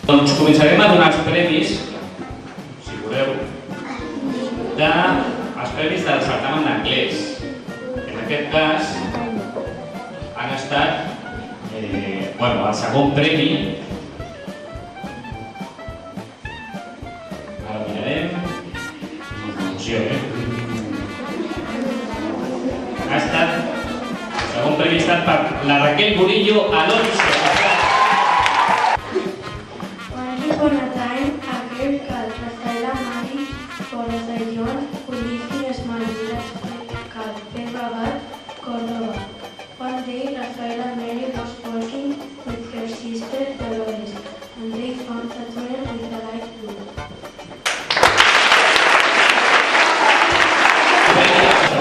Doncs començarem a donar els premis, si voleu, els premis del certamen d'anglès. En aquest cas han estat el segon premi. Ara ho mirarem. Molta emoció, el segon premi ha estat per la Raquel Murillo Alonso. Upon a time, a girl called Rafaela married Boris Ayon, who lived in a small village called Pedragal, Córdoba. One day, Rafaela Mary was walking with her sister Dolores, and they found a tunnel with a light blue.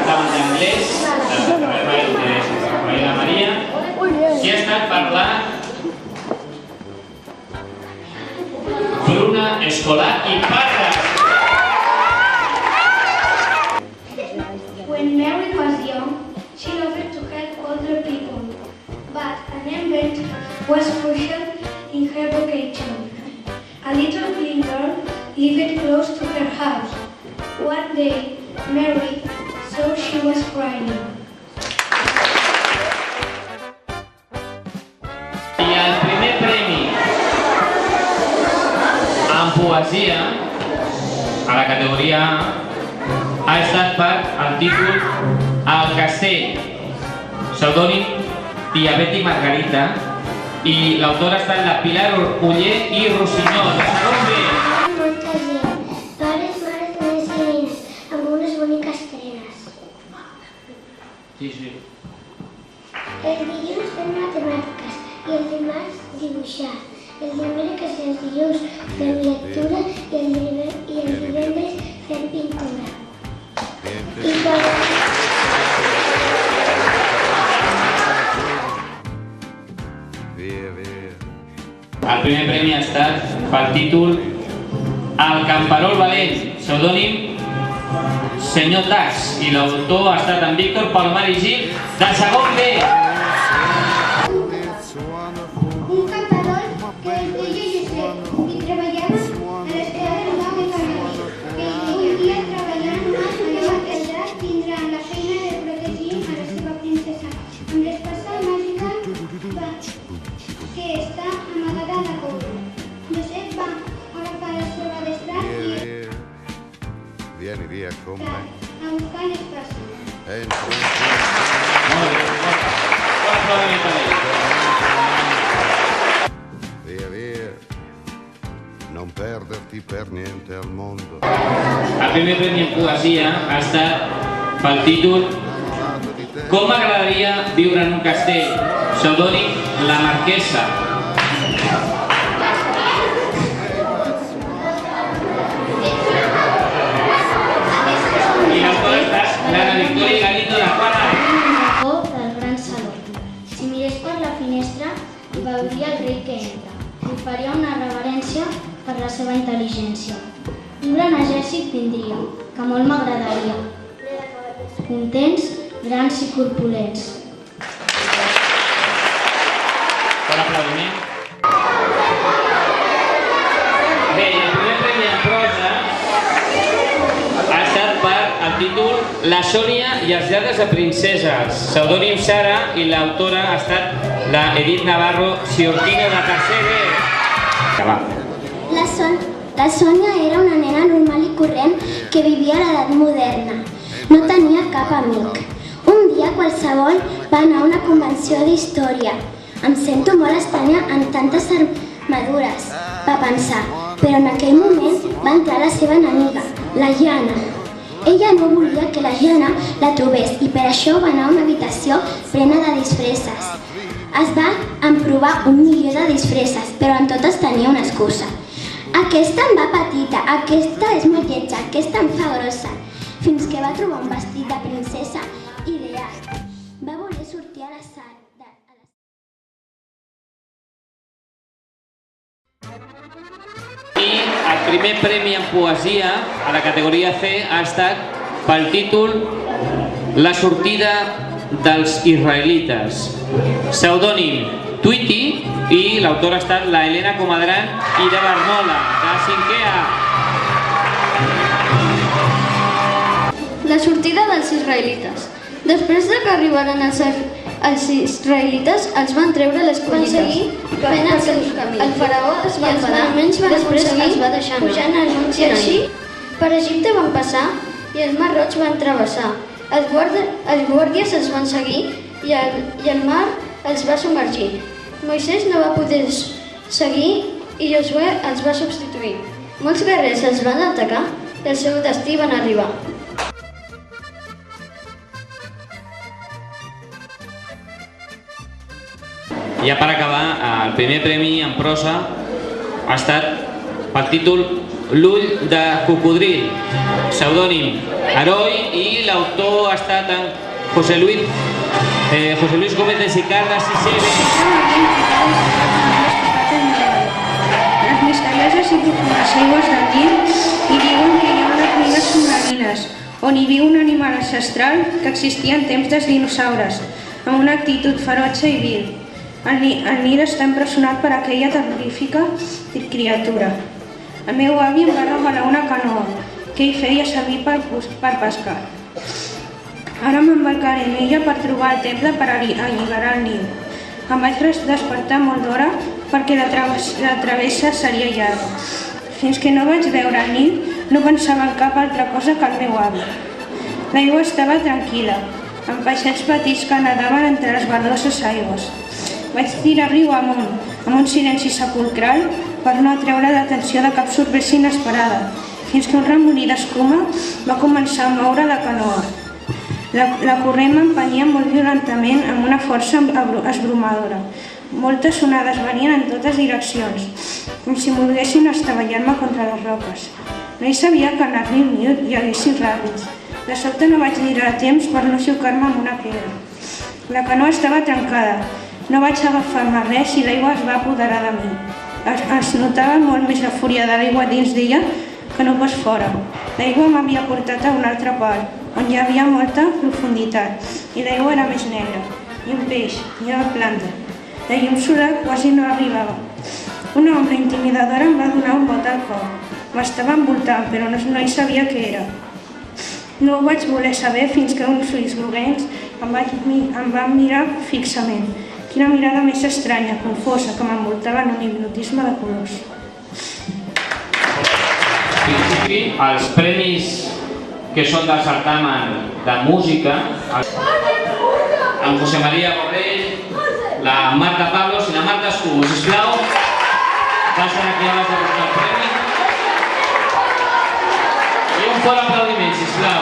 D'anglès, de Rafaela Maria, i ha estat per la Bruna Escolar i Parra. When Mary was young, she loved to help older people, but an event was crucial in her vocation. A little blind girl lived close to her house. One day, Mary saw she was crying. I el primer premi en poesia a la categoria A ha estat per el títol El castell, pseudònim Diabeti Margarita, i l'autora ha estat la Pilar Oller i Rossinyol. Molta gent, pares, mares, nenes i nenes, amb unes boniques trenes. Sí. El dilluns fem matemàtiques i el dimarts dibuixar. El dimecres i els dilluns fem lectura i el divendres fem pintura. El primer premi ha estat pel títol El camperol valent, pseudònim Senyor Tas, i l'autor ha estat en Víctor Palomar i Gil, de segon B. Un camperol que es deia Josep i treballava a l'escola del Nau de Canari, que un dia treballant allò entendrà tindrà la feina de protegir a la seva princesa amb l'espasa màgica que està amagada a la cova. Josep va agafar el seu adestrat i Vieni via con me. a buscar l'espasa. Via, non perderti per niente al mondo. El primer premi en poesia ha estat pel títol Com m'agradaria viure en un castell, pseudònim La Marquesa. I l'autor ha estat l'Anna Victòria Galito de Juana. Del gran saló. Si mirés per la finestra, hi veuria el rei que entra. Li faria una reverència per la seva intel·ligència. Un gran exèrcit vindria, que molt m'agradaria. Contents, grans i corpulents. Per aplaudiment. Bé, i el primer premi en prosa ha estat per el títol La Sònia i els lladres de princeses, pseudònim Sara, i l'autora ha estat la Edith Navarro Ciortino de tercer B. La Sònia era una nena normal i corrent que vivia a l'edat moderna. No tenia cap amic. Un dia qualsevol va anar a una convenció d'història. Em sento molt estranya en tantes armadures, va pensar, però en aquell moment va entrar la seva enemiga, la Jana. Ella no volia que la Jana la trobés i per això va anar a una habitació plena de disfresses. Es va emprovar 1 milió de disfresses, però en totes tenia una excusa. Aquesta em va petita, aquesta és molt lletja, aquesta em fa grossa. Fins que va trobar un vestit de princesa ideal. Va voler sortir a la sala. I el primer premi en poesia a la categoria C ha estat pel títol La sortida dels israelites, pseudònim Tweety, i l'autora ha estat la Helena Comadran i de Barnola, de 5è A. La sortida dels israelites. Després de que arribaren els israelites, els van treure les collites. El faraó es va enfadar, després els va deixar pujant al mont Sinai. Per Egipte van passar i el mar Roig van travessar. Els guàrdies els van seguir i el mar els va submergir. Moisès no va poder seguir i Josuè els va substituir. Molts guerrers els van atacar i al seu destí van arribar. Ja per acabar, el primer premi en prosa ha estat pel títol L'ull de cocodril, pseudònim Heroi, i l'autor ha estat en José Luis Gómez de Sicarda, 6è B. Les misterioses i profundes aigües del Nil hi diuen que hi ha unes mines submarines on hi viu un animal ancestral que existia en temps dels dinosaures, amb una actitud ferotge i vil. El Nil està empresonat per aquella terrorífica criatura. El meu avi em va regalar una canoa que ell feia servir per pescar. Ara m'embarcaré en ella per trobar el temple per alliberar el Nil. Em vaig despertar molt d'hora perquè la travessa seria llarga. Fins que no vaig veure el Nil no pensava en cap altra cosa que el meu avi. L'aigua estava tranquil·la, amb peixets petits que nadaven entre les verdoses aigües. Vaig tirar riu amunt, amb un silenci sepulcral per no atreure l'atenció de cap sorpresa inesperada, fins que un remolí d'escuma va començar a moure la canoa. La corrent m'empenia molt violentament amb una força esbromadora. Moltes onades venien en totes direccions, com si volguessin estavellar-me contra les roques. No hi sabia que en el riu Nil hi haguessin ràpids. De sobte no vaig girar a temps per no xocar-me amb una pedra. La canoa estava trencada. No vaig agafar-me res i l'aigua es va apoderar de mi. Es notava molt més la fúria de l'aigua dins d'ella que no pas fora. L'aigua m'havia portat a un altre part, on hi havia molta profunditat, i l'aigua era més negra. Ni un peix, ni una planta. La llum solar quasi no arribava. Una ombra intimidadora em va donar un bot al cor. M'estava envoltant, però no hi sabia què era. No ho vaig voler saber fins que uns ulls groguencs em van mirar fixament. Quina mirada més estranya, confosa, que m'envoltava en un hipnotisme de colors. Els premis que són del certamen de música, en José María Borrell, la Marta Pablos i la Marta Escú, sisplau, passen aquí a les de buscar el premi. I un fort aplaudiment, sisplau.